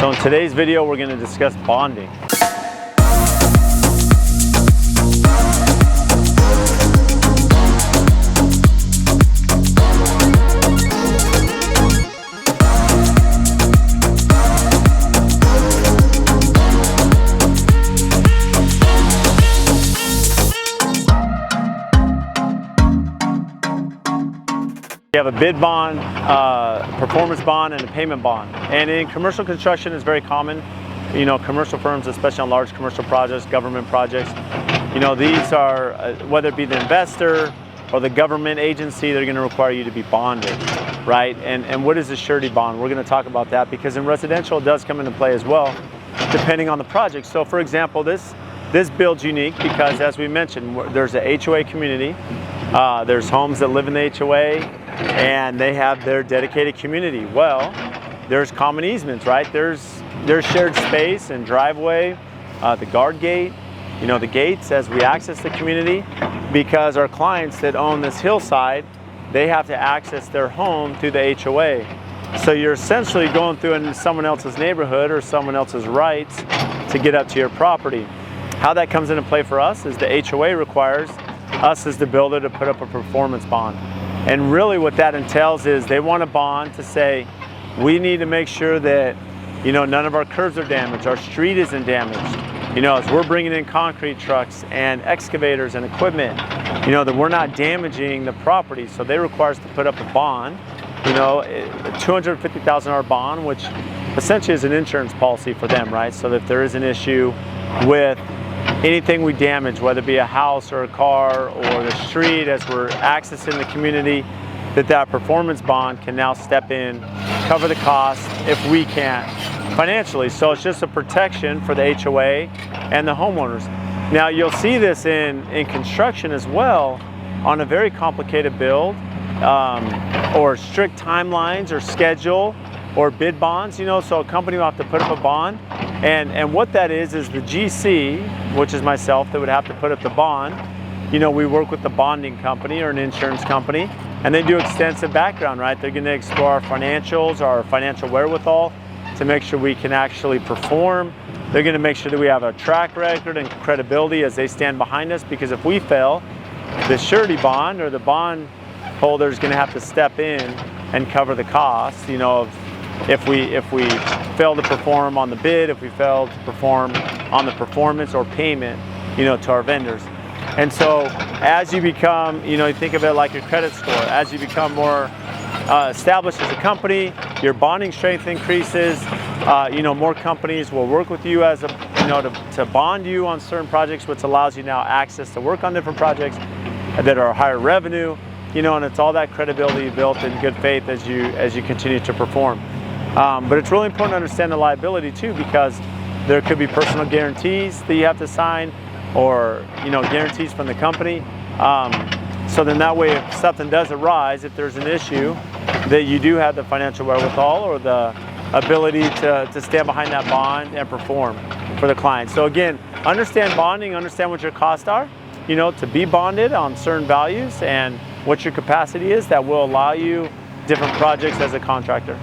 So in today's video, we're going to discuss bonding. You have a bid bond, performance bond, and a payment bond. And in commercial construction, it's very common. You know, commercial firms, especially on large commercial projects, government projects, you know, these are, whether it be the investor or the government agency, they're going to require you to be bonded, right? And what is a surety bond? We're going to talk about that because in residential, it does come into play as well, depending on the project. So for example, this build's unique because, as we mentioned, there's a HOA community. There's homes that live in the HOA and they have their dedicated community. Well, there's common easements, right? There's shared space and driveway, the guard gate, you know, the gates as we access the community, because our clients that own this hillside, they have to access their home through the HOA. So you're essentially going through in someone else's neighborhood or someone else's rights to get up to your property. How that comes into play for us is the HOA requires us as the builder to put up a performance bond. And really what that entails is they want a bond to say, we need to make sure that, you know, none of our curbs are damaged, our street isn't damaged. You know, as we're bringing in concrete trucks and excavators and equipment, you know, that we're not damaging the property. So they require us to put up a bond, you know, a $250,000 bond, which essentially is an insurance policy for them, right? So that if there is an issue with anything we damage, whether it be a house or a car or the street as we're accessing the community, that performance bond can now step in, cover the cost if we can't financially. So it's just a protection for the HOA and the homeowners. Now you'll see this in construction as well on a very complicated build or strict timelines or schedule or bid bonds, you know, so a company will have to put up a bond. And what that is the GC, which is myself, that would have to put up the bond. You know, we work with the bonding company or an insurance company, and they do extensive background, right? They're going to explore our financials, our financial wherewithal to make sure we can actually perform. They're going to make sure that we have a track record and credibility as they stand behind us, because if we fail, the surety bond or the bond holder is going to have to step in and cover the cost, you know, of if we fail to perform on the bid, if we fail to perform on the performance or payment, you know, to our vendors. And so as you become, you know, you think of it like your credit score, as you become more established as a company, your bonding strength increases, you know, more companies will work with you as a, you know, to bond you on certain projects, which allows you now access to work on different projects that are higher revenue, you know, and it's all that credibility built in good faith as you continue to perform. But it's really important to understand the liability too, because there could be personal guarantees that you have to sign, or, you know, guarantees from the company. So then that way, if something does arise, if there's an issue, that you do have the financial wherewithal or the ability to stand behind that bond and perform for the client. So again, understand bonding, understand what your costs are, you know, to be bonded on certain values and what your capacity is that will allow you different projects as a contractor.